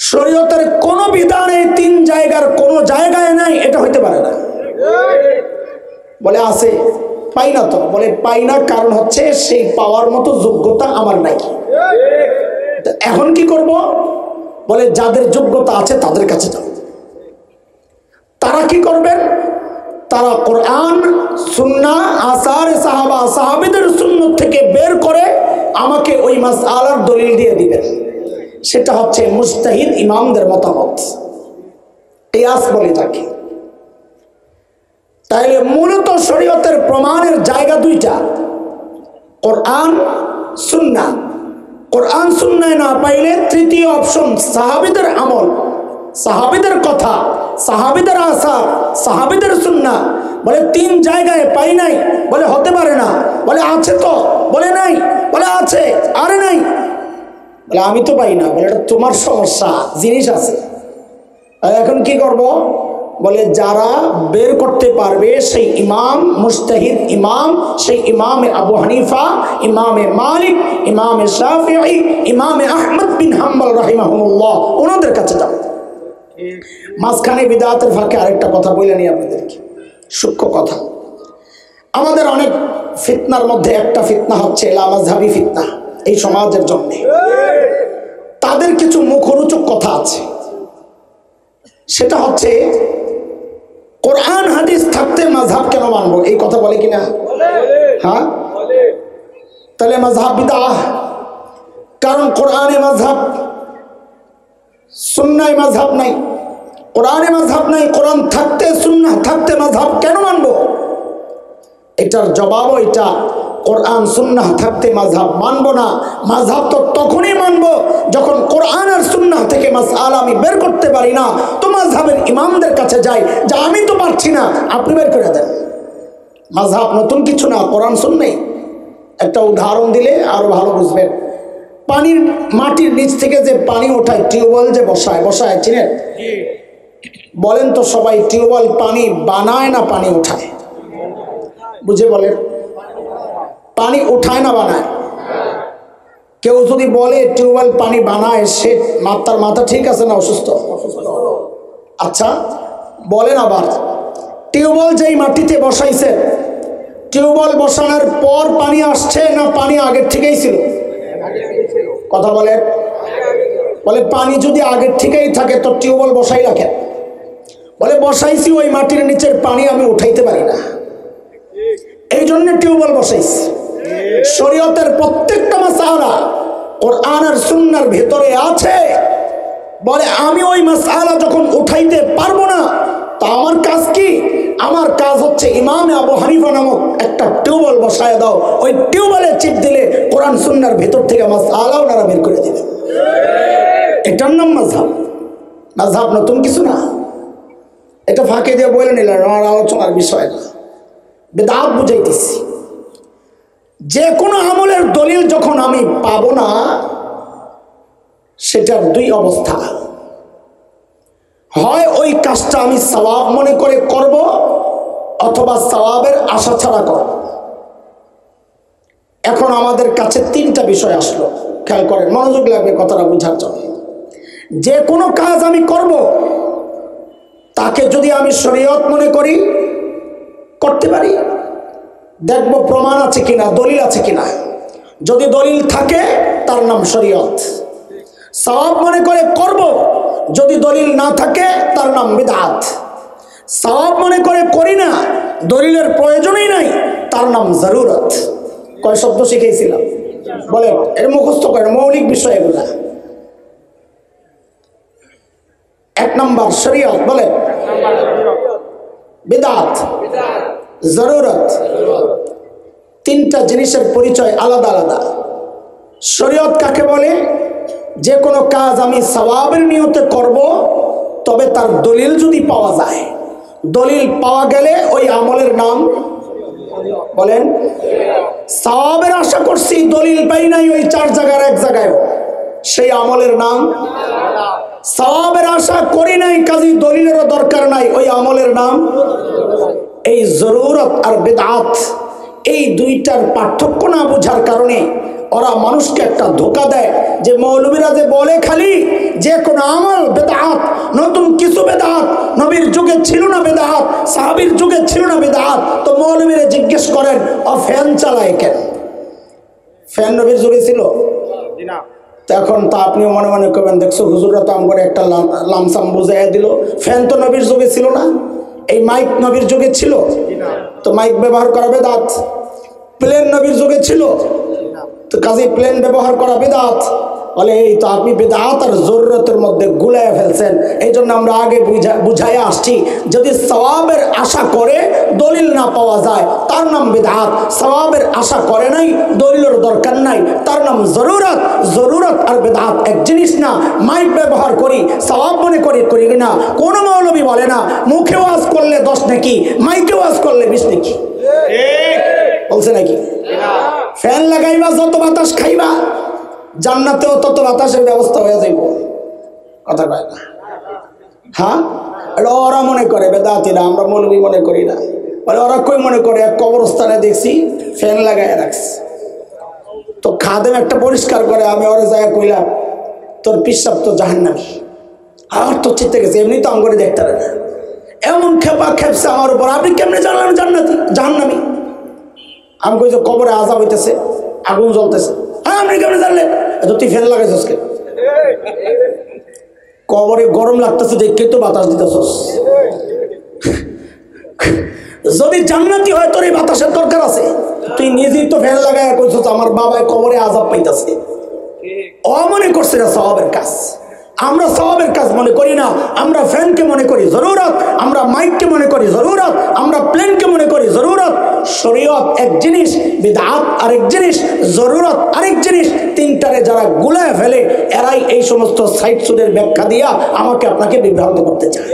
শরীয়তের কোন বিধানে তিন জায়গার কোন জায়গায় নাই, এটা হইতে পারে না। বলে আছে, পাই না তো। বলে পাই না, কারণ হচ্ছে সেই পাওয়ার মতো যোগ্যতা আমার নাই। এখন কি করব? বলে যাদের যোগ্যতা আছে তাদের কাছে যাও। তারা কি করবেন? তারা কোরআন, সুন্নাহ, আসার সাহাবা, সাহাবীদের সুন্নাত থেকে বের করে আমাকে ওই মাসআলার দলিল দিয়ে দিবেন। সেটা হচ্ছে মুজতাহিদ ইমামদের মতামত, কিয়াস বলে তাকে। তাইলে মূলত শরীয়তের প্রমাণের জায়গা দুইটা, কোরআন, সুন্নাহ। কোরআন সুন্নায় না পাইলে তৃতীয় অপশন সাহাবীদের আমল, সাহাবীদের কথা, সাহাবীদের আসার, সাহাবীদের সুন্নাহ। বলে তিন জায়গায় পাই নাই, বলে হতে পারে না। বলে আছে তো, বলে নাই, বলে আছে, আরে নাই, বলে আমি তো পাই না। বলে এটা তোমার সমস্যা, জিনিস আছে। এখন কি করব? বলে যারা বের করতে পারবে সেই ইমাম, মুজতাহিদ ইমাম, সেই ইমামে আবু হানিফা, ইমামে মালিক, ইমামে শাফিঈ, ইমামে আহমদ বিন হাম্বল রাহিমাহুল্লাহ, ওনাদের কাছে যাও। মাঝখানে বিদআতের ফাঁকে আরেকটা কথা বলে নি আপনাদেরকে, সূক্ষ্ম কথা। আমাদের অনেক ফিতনার মধ্যে একটা ফিতনা হচ্ছে লামাযহাবী ফিতনা। এই সমাজের জন্য তাদের কিছু মুখরোচক কথা আছে। সেটা হচ্ছে কোরআন হাদিস থাকতে মাযহাব কেন মানবো, এই কথা বলে কিনা? হ্যাঁ, তাহলে মাযহাব বিদআহ। কারণ কোরআনে মাযহাব, সুন্নায় মাযহাব নাই। কোরআনে মাযহাব নাই, কোরআন থাকতে, সুন্নাহ থাকতে মাযহাব কেন মানবো? এটার জবাবও এটা, কোরআন সুন্নাহ থাকতে মাযহাব মানবো না। মাযহাব তো তখনই মানবো যখন কোরআন আর সুন্নাহ থেকে মাসআলা আমি বের করতে পারি না, তো মাযহাবের ইমামদের কাছে যাই, যে আমি তো পারছি না, আপনি বের করে দেন। মাযহাব নতুন কিছু না, কোরআন সুন্নাহ। একটা উদাহরণ দিলে আরো ভালো বুঝবেন। পানির, মাটির নিচ থেকে যে পানি ওঠায়, টিউবওয়েল যে বসায় চিনেন? বলেন তো সবাই, টিউবওয়েল পানি বানায় না পানি উঠায়? বুঝে বলেন, পানি উঠায় না বানায়? কেউ যদি বলে টিউবওয়েল পানি বানায়, সে তার মাথা ঠিক আছে না অসুস্থ? আচ্ছা বলেন, আবার টিউবওয়েল যেই মাটিতে বসাইছে, টিউবওয়েল বসানোর পর পানি আসছে না পানি আগের থেকেই ছিল? কথা বলেন। বলে পানি যদি আগের থেকেই থাকে তো টিউবওয়েল বসাই রাখেন। বলে বসাইছি, ওই মাটির নিচের পানি আমি উঠাইতে পারি না, এই জন্য টিউবওয়েল বসাইছি। শরীয়তের প্রত্যেকটা মাসআলা কোরআন আর সুন্নাহর ভেতরে আছে। বলে আমি ওই মাসআলা যখন উঠাইতে পারবো না, তা আমার কাজ কি? আমার কাজ হচ্ছে ইমামে আবু হানিফা নামক একটা টিউবওয়েল বসায় দাও, ওই টিউবওয়েলে চিপ দিলে কোরআন সুন্নাহর ভেতর থেকে মাসআলা ওনারা বের করে দিবে। এটার নাম মাযহাব। মাযহাব নতুন কিছু না। এটা ফাঁকে দিয়ে বলে নিলেন, আমার আলোচনার বিষয় না, বিদআত বুঝাইতেছি। যে কোনো আমলের দলিল যখন আমি পাবো না, সেটার দুই অবস্থা, হয় ওই কাজটা আমি সওয়াব মনে করে করব, অথবা সওয়াবের আশা ছাড়া করব। এখন আমাদের কাছে তিনটা বিষয় আসলো, খেয়াল করেন, মনোযোগ লাগবে কথাটা বোঝার জন্য। যে কোনো কাজ আমি করব, তাকে যদি আমি শরীয়ত মনে করি, করতে পারি, দেখব প্রমাণ আছে কিনা, দলিল আছে কিনা। যদি দলিল থাকে তার নাম শরীয়ত। সওয়াব মনে করে করব, যদি দলিল না থাকে তার নাম বিদআত। সওয়াব মনে করে করি না, দলিলের প্রয়োজনই নাই, তার নাম জরুরত। কয় শব্দ শিখেছিলাম? বলে এর মুখস্থ করেন, মৌলিক বিষয় এগুলা। এক নম্বর শরীয়ত, বলে বিদআত, জরুরত। তিনটা জিনিসের পরিচয় আলাদা আলাদা। শরীয়ত কাকে বলে? যে কোনো কাজ আমি সওয়াবের নিয়তে করব, তবে তার দলিল যদি পাওয়া যায়, দলিল পাওয়া গেলে ওই আমলের নাম, বলেন, সওয়াবের আশা করছি, দলিল পাই নাই ওই চার জায়গার এক জায়গায়, সেই আমলের নাম। সওয়াবের আশা করি নাই, কাজী দলিলেরও দরকার নাই, ওই আমলের নাম। এই জরুরত আর বিদআত এই দুইটার পার্থক্য না বোঝার কারণে ওরা মানুষকে একটা ধোঁকা দেয় যে মৌলবীরা যে বলে খালি যে কোনো আমল বেদাত, নতুন কিছু বেদাত, নবীর যুগে ছিল না বেদাত, সাহাবীর যুগে ছিল না বেদাত। তো মৌলবীরা জিজ্ঞেস করেন ও ফ্যান চালায় কেন? ফ্যান নবীর যুগে ছিল না। তো এখন তো আপনিও মনে মনে করবেন দেখছো হুজুররা তো আমার একটা লামসাম বুঝাইয়া দিল, ফ্যান তো নবীর যুগে ছিল না। এই মাইক নবীর যুগে ছিল, তো মাইক ব্যবহার করা বেদাত। প্লেন নবীর যুগে ছিল, তো কাজে প্লেন ব্যবহার করা বেদাত। বলে এই তো আপনি বেদাত আর জরুরতের মধ্যে গুলায় ফেলছেন। এই জন্য আমরা আগে বুঝাই আসছি, যদি সওয়াবের আশা করে দলিল না পাওয়া যায় তার নাম বেদাত, সওয়াবের আশা করে নাই দলিলের দরকার নাই তার নাম জরুরত। জরুরত আর বেদাত এক জিনিস না। মাইক ব্যবহার করি সওয়াব মনে করি করি না, কোনো মৌলবী বলে না মুখে ওয়াজ করলে 10 নেকি, মাইকে ওয়াজ করলে 20 নেকি বলছে নাকি? ফ্যান লাগাইবা যত বাতাস খাইবা, জান্নাতেও তত বাতাসের ব্যবস্থা হয়ে যাইব। কথা কয় না? হ্যাঁ, এটা ওরা মনে করে বেদাতিরা, আমরা মৌলবী মনে করি না। বলে ওরা কই মনে করে, এক কবরস্থানে দেখছি ফ্যান লাগাই রাখছে, তো খাদেম একটা পরিষ্কার করে, আমি ওরা যায় কইলাম তোর পিসাব তো জাহান্নামী। আর তো চিত্তে গেছে, এমনি তো আমগরে দেখতে পারে না, এমন খেপা খেপছে আমার উপর, আপনি কেমনে জানলেন জান্নাতি জাহান্নামী? আমি কই যে কবরে আযাব হইতেছে, আগুন জ্বলতেছে। হ্যাঁ আপনি কেমনে জানলেন? তুই ফ্যান লাগাইছিস কেন? কবরে গরম লাগতেছে দেখে তো বাতাস দিতেছস। যদি জান্নাতি হয় তোর এই বাতাসের দরকার আছে? তুই নিজেই তো ফ্যান লাগাই কইছস আমার বাবাই কবরে আযাব পাইতেছে। ও মনে করছে না সওয়াবের কাজ, আমরা সওয়াবের কাজ মনে করি না। আমরা ফ্যানকে মনে করি জরুরত, আমরা মাইককে মনে করি জরুরত, আমরা প্লেনকে মনে করি জরুরত। শরীয়ত এক জিনিস, বিদআত আরেক জিনিস, জরুরত আরেক জিনিস। তিনটারে যারা গুলায় ফেলে এরাই এই সমস্ত সাইড সুদের ব্যাখ্যা দিয়া আমাকে আপনাকে বিভ্রান্ত করতে চায়।